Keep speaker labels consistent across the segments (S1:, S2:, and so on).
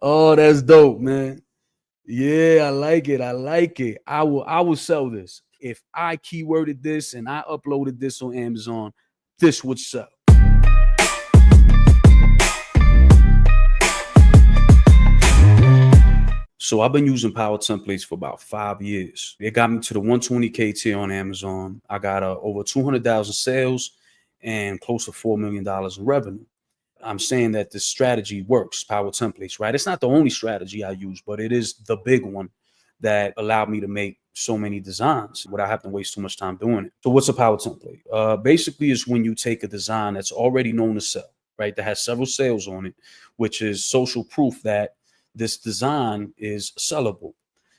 S1: Oh, that's dope, man. Yeah, I like it. I like it. I will sell this. If I keyworded this and I uploaded this on Amazon, this would sell. So I've been using Power Templates for about 5 years. It got me to the 120K tier on Amazon. I got over 200,000 sales and close to $4 million in revenue. I'm saying that this strategy works, Power Templates, right? It's not the only strategy I use, but it is the big one that allowed me to make so many designs without having to waste too much time doing it. So what's a Power Template? Basically is when you take a design that's already known to sell, right? That has several sales on it, which is social proof that this design is sellable.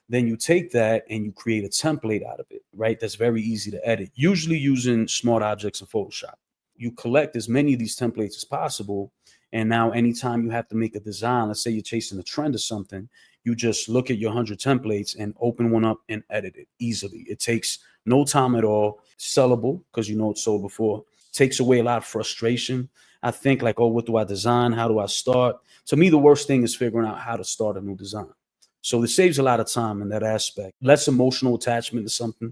S1: Then you take that and you create a template out of it, right? That's very easy to edit, usually using smart objects in Photoshop. You collect as many of these templates as possible. And now, anytime you have to make a design, let's say you're chasing a trend or something, you just look at your 100 templates and open one up and edit it easily. It takes no time at all. Sellable because you know it's sold before. Takes away a lot of frustration. I think like, oh, what do I design? How do I start? To me, the worst thing is figuring out how to start a new design. So it saves a lot of time in that aspect. Less emotional attachment to something,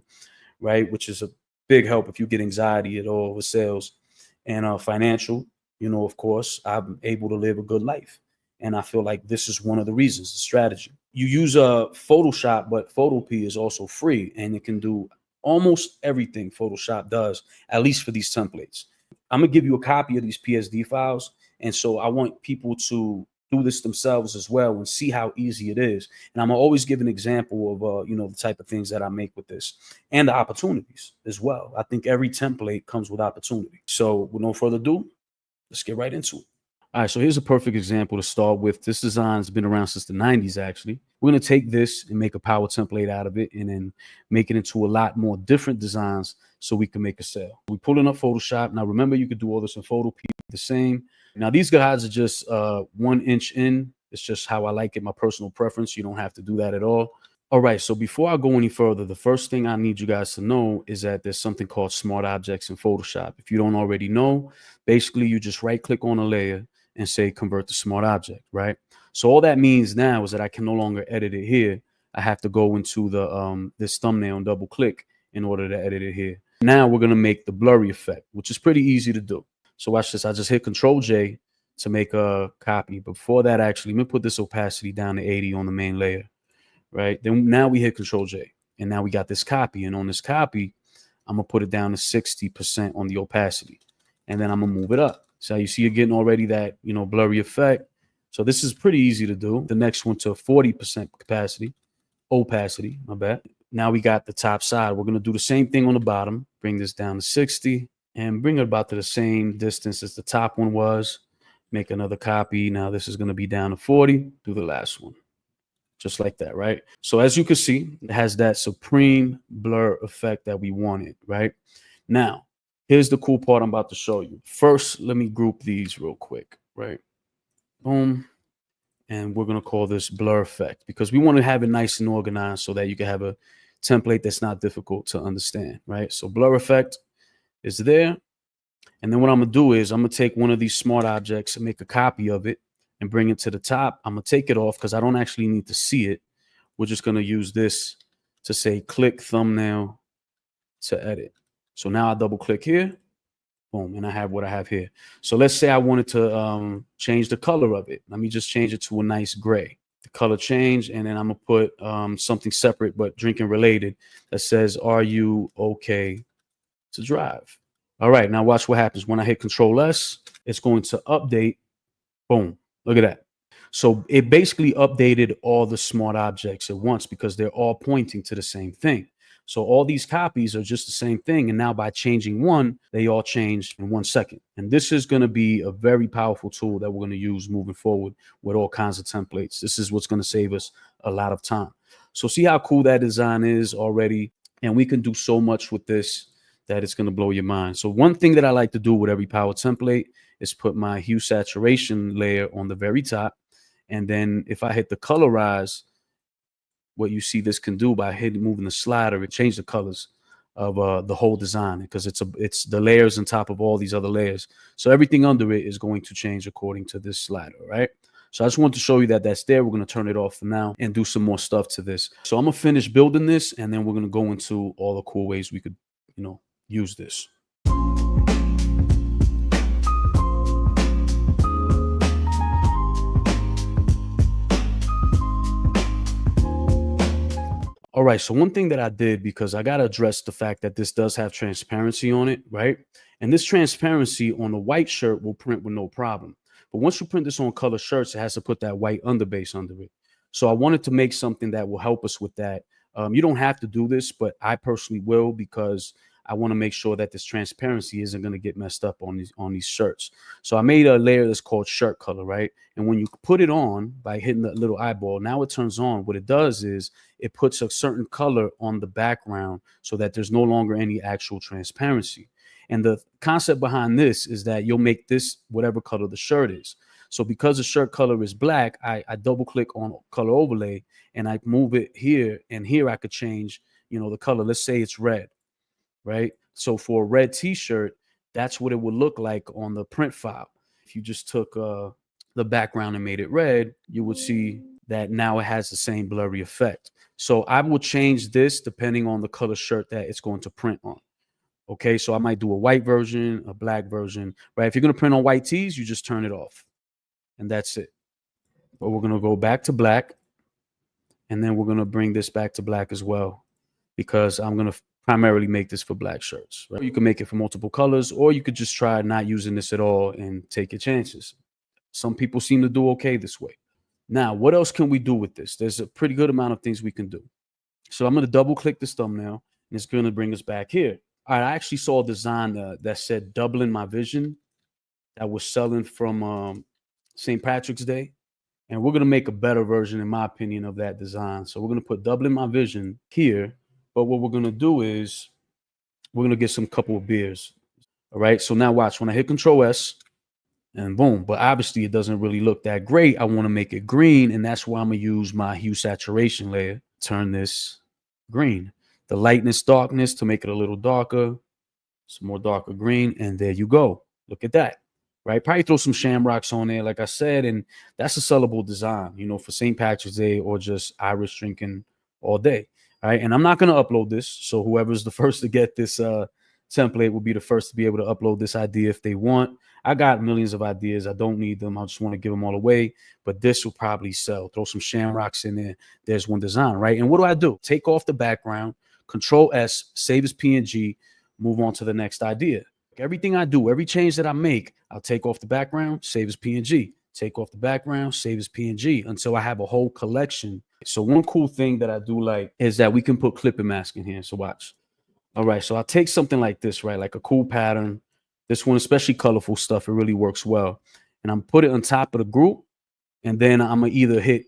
S1: right? Which is a big help if you get anxiety at all with sales. And financial, of course, I'm able to live a good life. And I feel like this is one of the reasons, the strategy. You use a Photoshop, but Photopea is also free and it can do almost everything Photoshop does, at least for these templates. I'm gonna give you a copy of these PSD files. And so I want people to do this themselves as well and see how easy it is. And I'm always give an example of the type of things that I make with this and the opportunities as well. I think every template comes with opportunity. So with no further ado, let's get right into it. All right, so here's a perfect example to start with. This design's been around since the 90s, actually. We're going to take this and make a power template out of it and then make it into a lot more different designs so we can make a sale. We're pulling up Photoshop. Now, remember, you could do all this in Photopea the same. Now, these guides are just 1 inch in. It's just how I like it, my personal preference. You don't have to do that at all. All right, so before I go any further, the first thing I need you guys to know is that there's something called smart objects in Photoshop. If you don't already know, basically you just right click on a layer and say convert to smart object, right? So all that means now is that I can no longer edit it here. I have to go into the this thumbnail and double click in order to edit it here. Now we're gonna make the blurry effect, which is pretty easy to do. So watch this. I just hit Control J to make a copy. Before that, actually, let me put this opacity down to 80 on the main layer. Right. Then now we hit Control J and now we got this copy. And on this copy, I'm going to put it down to 60% on the opacity. And then I'm going to move it up. So you see you're getting already that, blurry effect. So this is pretty easy to do. The next one to 40% opacity, my bad. Now we got the top side. We're going to do the same thing on the bottom. Bring this down to 60 and bring it about to the same distance as the top one was. Make another copy. Now this is going to be down to 40. Do the last one. Just like that, right? So as you can see, it has that supreme blur effect that we wanted, right? Now, here's the cool part I'm about to show you. First, let me group these real quick, right? Boom. And we're going to call this blur effect because we want to have it nice and organized so that you can have a template that's not difficult to understand, right? So blur effect is there. And then what I'm going to do is I'm going to take one of these smart objects and make a copy of it and bring it to the top. I'm going to take it off because I don't actually need to see it. We're just going to use this to say click thumbnail to edit. So now I double click here. Boom. And I have what I have here. So let's say I wanted to change the color of it. Let me just change it to a nice gray. The color change. And then I'm going to put something separate but drinking related that says, are you okay to drive? All right. Now watch what happens. When I hit Control S, it's going to update. Boom. Look at that. So it basically updated all the smart objects at once because they're all pointing to the same thing. So all these copies are just the same thing. And now by changing one, they all change in 1 second. And this is going to be a very powerful tool that we're going to use moving forward with all kinds of templates. This is what's going to save us a lot of time. So see how cool that design is already. And we can do so much with this that it's going to blow your mind. So one thing that I like to do with every power template is put my hue saturation layer on the very top. And then if I hit the colorize, what you see this can do by moving the slider, it changes the colors of the whole design, because it's the layers on top of all these other layers. So everything under it is going to change according to this slider, right? So I just want to show you that that's there. We're going to turn it off for now and do some more stuff to this. So I'm going to finish building this, and then we're going to go into all the cool ways we could, use this. All right. So one thing that I did, because I got to address the fact that this does have transparency on it, right? And this transparency on the white shirt will print with no problem. But once you print this on color shirts, it has to put that white underbase under it. So I wanted to make something that will help us with that. You don't have to do this, but I personally will, because I want to make sure that this transparency isn't going to get messed up on these shirts. So I made a layer that's called shirt color, right? And when you put it on by hitting the little eyeball, now it turns on. What it does is it puts a certain color on the background so that there's no longer any actual transparency. And the concept behind this is that you'll make this whatever color the shirt is. So because the shirt color is black, I double click on color overlay and I move it here, and here I could change, the color. Let's say it's red, right? So for a red t-shirt, that's what it would look like on the print file. If you just took the background and made it red, you would see that now it has the same blurry effect. So I will change this depending on the color shirt that it's going to print on. Okay, so I might do a white version, a black version, right? If you're going to print on white tees, you just turn it off, and that's it. But we're going to go back to black, and then we're going to bring this back to black as well, because I'm going to primarily make this for black shirts, right? You can make it for multiple colors, or you could just try not using this at all and take your chances. Some people seem to do okay this way. Now, what else can we do with this? There's a pretty good amount of things we can do. So I'm going to double click this thumbnail, and it's going to bring us back here. All right, I actually saw a design that said doubling my vision that was selling from St. Patrick's Day. And we're going to make a better version, in my opinion, of that design. So we're going to put doubling my vision here. But what we're going to do is we're going to get some couple of beers. All right. So now watch, when I hit Control S and boom, but obviously it doesn't really look that great. I want to make it green. And that's why I'm going to use my hue saturation layer. Turn this green. The lightness, darkness to make it a little darker. Some more darker green. And there you go. Look at that. Right. Probably throw some shamrocks on there, like I said. And that's a sellable design, for St. Patrick's Day or just Irish drinking all day. All right. And I'm not going to upload this. So whoever's the first to get this template will be the first to be able to upload this idea if they want. I got millions of ideas. I don't need them. I just want to give them all away. But this will probably sell. Throw some shamrocks in there. There's one design. Right. And what do? Take off the background, Control S, save as PNG, move on to the next idea. Everything I do, every change that I make, I'll take off the background, save as PNG, take off the background, save as PNG until I have a whole collection. So one cool thing that I do like is that we can put clipping mask in here. So watch. All right. So I'll take something like this, right? Like a cool pattern. This one, especially colorful stuff, it really works well. And I'm put it on top of the group. And then I'm going to either hit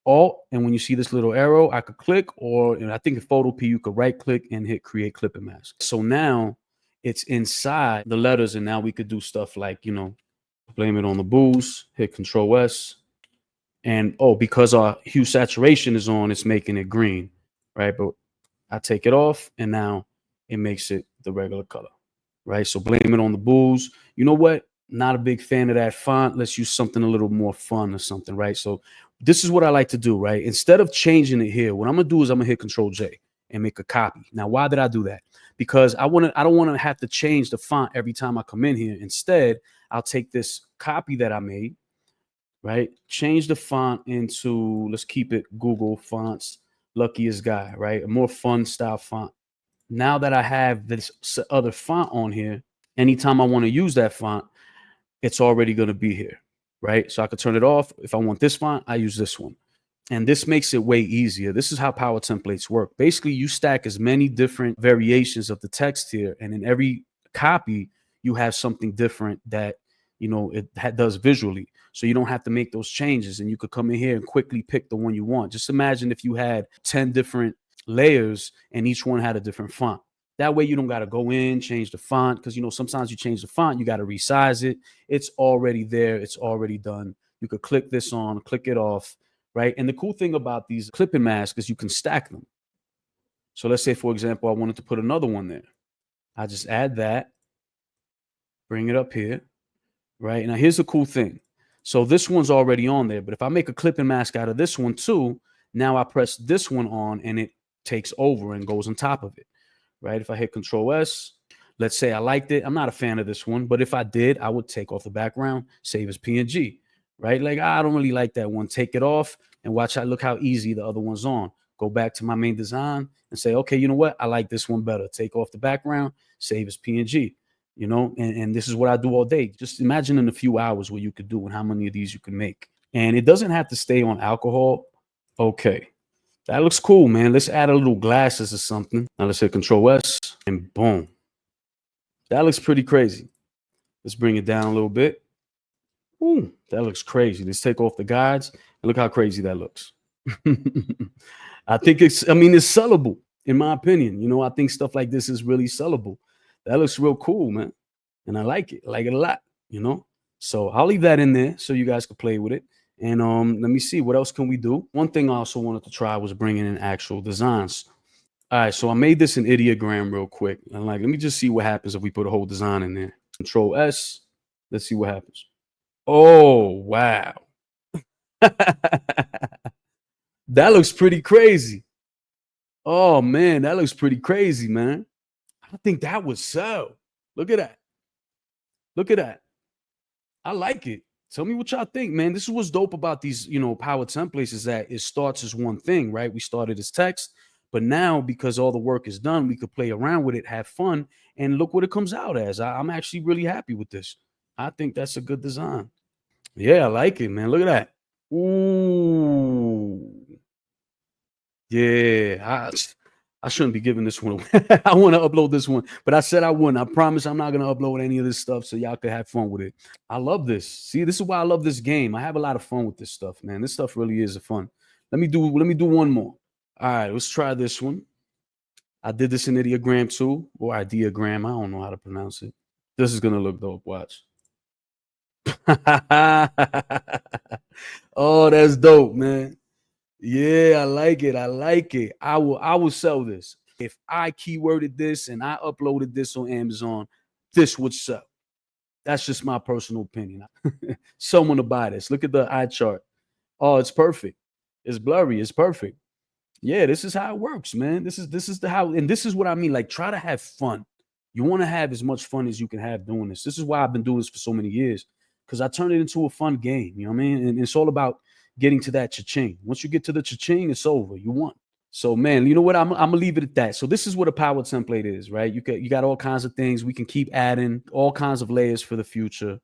S1: Alt, and when you see this little arrow, I could click, or I think in Photopea, you could right click and hit create clipping mask. So now it's inside the letters, and now we could do stuff like, blame it on the booze, hit Control S, and because our hue saturation is on, it's making it green, right? But I take it off, and now it makes it the regular color, right? So blame it on the booze. You know what? Not a big fan of that font. Let's use something a little more fun or something, right? So this is what I like to do, right? Instead of changing it here, what I'm gonna do is I'm gonna hit Control J and make a copy. Now, why did I do that? Because I don't want to have to change the font every time I come in here. Instead, I'll take this copy that I made, right? Change the font into, let's keep it Google Fonts, Luckiest Guy, right? A more fun style font. Now that I have this other font on here, anytime I want to use that font, it's already going to be here, right? So I could turn it off. If I want this font, I use this one. And this makes it way easier. This is how power templates work. Basically, you stack as many different variations of the text here, and in every copy, you have something different that, it does visually. So you don't have to make those changes, and you could come in here and quickly pick the one you want. Just imagine if you had 10 different layers and each one had a different font. That way you don't got to go in, change the font, because, sometimes you change the font, you got to resize it. It's already there. It's already done. You could click this on, click it off, right? And the cool thing about these clipping masks is you can stack them. So let's say, for example, I wanted to put another one there. I just add that, bring it up here, right? Now, here's the cool thing. So this one's already on there, but if I make a clipping mask out of this one too, now I press this one on and it takes over and goes on top of it, right? If I hit Control S, let's say I liked it. I'm not a fan of this one, but if I did, I would take off the background, save as PNG, right? Like, I don't really like that one. Take it off and watch how, look how easy the other one's on. Go back to my main design and say, okay, you know what? I like this one better. Take off the background, save as PNG, and this is what I do all day. Just imagine in a few hours what you could do and how many of these you can make. And it doesn't have to stay on alcohol. Okay. That looks cool, man. Let's add a little glasses or something. Now let's hit Control S and boom. That looks pretty crazy. Let's bring it down a little bit. Ooh, that looks crazy. Let's take off the guides and look how crazy that looks. It's sellable in my opinion. I think stuff like this is really sellable. That looks real cool, man. And I like it. I like it a lot. So I'll leave that in there so you guys can play with it. And let me see, what else can we do? One thing I also wanted to try was bringing in actual designs. All right, so I made this an ideogram real quick. And let me just see what happens if we put a whole design in there. Control S. Let's see what happens. Oh, wow. That looks pretty crazy. Oh, man, that looks pretty crazy, man. I think that would sell. Look at that. Look at that. I like it. Tell me what y'all think, man. This is what's dope about these, power templates is that it starts as one thing, right? We started as text, but now because all the work is done, we could play around with it, have fun, and look what it comes out as. I'm actually really happy with this. I think that's a good design. Yeah, I like it, man. Look at that. Ooh. Yeah, I shouldn't be giving this one away. I want to upload this one, but I said I wouldn't. I promise I'm not going to upload any of this stuff so y'all could have fun with it. I love this. See, this is why I love this game. I have a lot of fun with this stuff, man. This stuff really is a fun. Let me do one more. All right, let's try this one. I did this in ideogram too, or ideogram. I don't know how to pronounce it. This is going to look dope. Watch. Oh, that's dope, man. Yeah, I like it. I like it. I will sell this. If I keyworded this and I uploaded this on Amazon, this would sell. That's just my personal opinion. Someone to buy this. Look at the eye chart. Oh, it's perfect. It's blurry. It's perfect. Yeah, this is how it works, man. This is the how, and this is what I mean. Like, try to have fun. You want to have as much fun as you can have doing this. This is why I've been doing this for so many years, because I turned it into a fun game. You know what I mean? And it's all about getting to that cha-ching. Once you get to the cha-ching, it's over. You won. So, man, you know what? I'm gonna leave it at that. So this is what a power template is, right? You got all kinds of things. We can keep adding all kinds of layers for the future.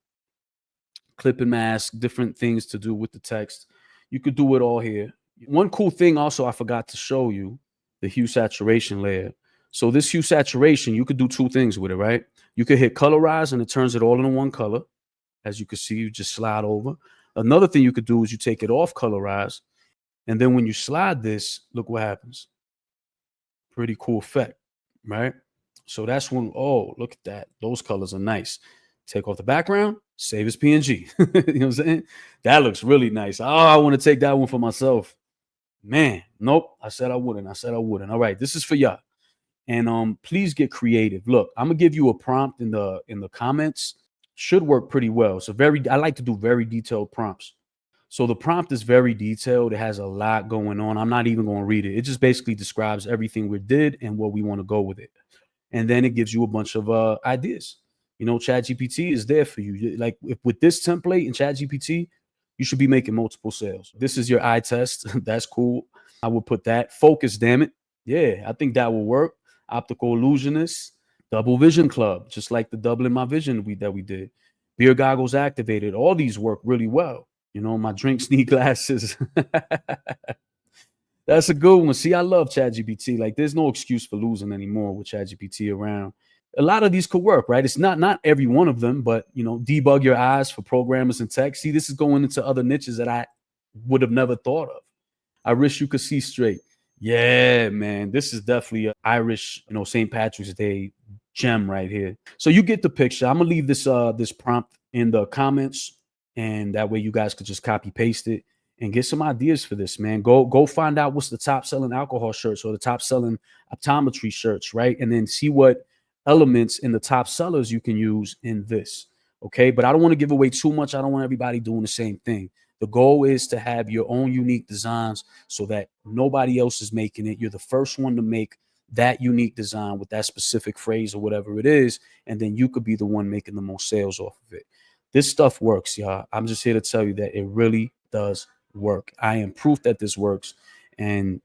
S1: Clip and mask, different things to do with the text. You could do it all here. One cool thing also I forgot to show you, the hue saturation layer. So this hue saturation, you could do two things with it, right? You could hit colorize and it turns it all into one color. As you can see, you just slide over. Another thing you could do is you take it off colorize. And then when you slide this, look what happens. Pretty cool effect, right? So that's when, oh, look at that. Those colors are nice. Take off the background, save as PNG. You know what I'm saying? That looks really nice. Oh, I want to take that one for myself. Man, nope. I said I wouldn't. All right, this is for y'all. And please get creative. Look, I'm gonna give you a prompt in the comments. Should work pretty well. So I like to do very detailed prompts. So the prompt is very detailed. It has a lot going on. I'm not even going to read it. It just basically describes everything we did and what we want to go with it. And then it gives you a bunch of ideas. ChatGPT is there for you. Like with this template in ChatGPT, you should be making multiple sales. This is your eye test. That's cool. I would put that. Focus, damn it. Yeah, I think that will work. Optical illusionist, double vision club, just like the doubling my vision that we did. Beer goggles activated. All these work really well. My drinks need glasses. That's a good one. See, I love ChatGPT. Like, there's no excuse for losing anymore with ChatGPT around. A lot of these could work, right? It's not every one of them, but debug your eyes for programmers and tech. See, this is going into other niches that I would have never thought of. I wish you could see straight. Yeah, man, this is definitely an Irish, St. Patrick's Day gem right here. So you get the picture. I'm gonna leave this prompt in the comments, and that way you guys could just copy paste it. and get some ideas for this, man. Go find out what's the top selling alcohol shirts or the top selling optometry shirts, right? And then see what elements in the top sellers you can use in this. Okay. But I don't want to give away too much. I don't want everybody doing the same thing. The goal is to have your own unique designs so that nobody else is making it. You're the first one to make that unique design with that specific phrase or whatever it is. And then you could be the one making the most sales off of it. This stuff works, y'all. I'm just here to tell you that it really does work. I am proof that this works. And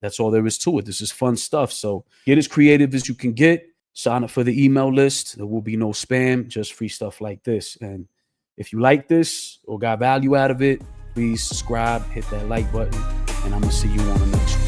S1: that's all there is to it. This is fun stuff. So get as creative as you can get. Sign up for the email list. There will be no spam, just free stuff like this. And if you like this or got value out of it, please subscribe, hit that like button, and I'm going to see you on the next one.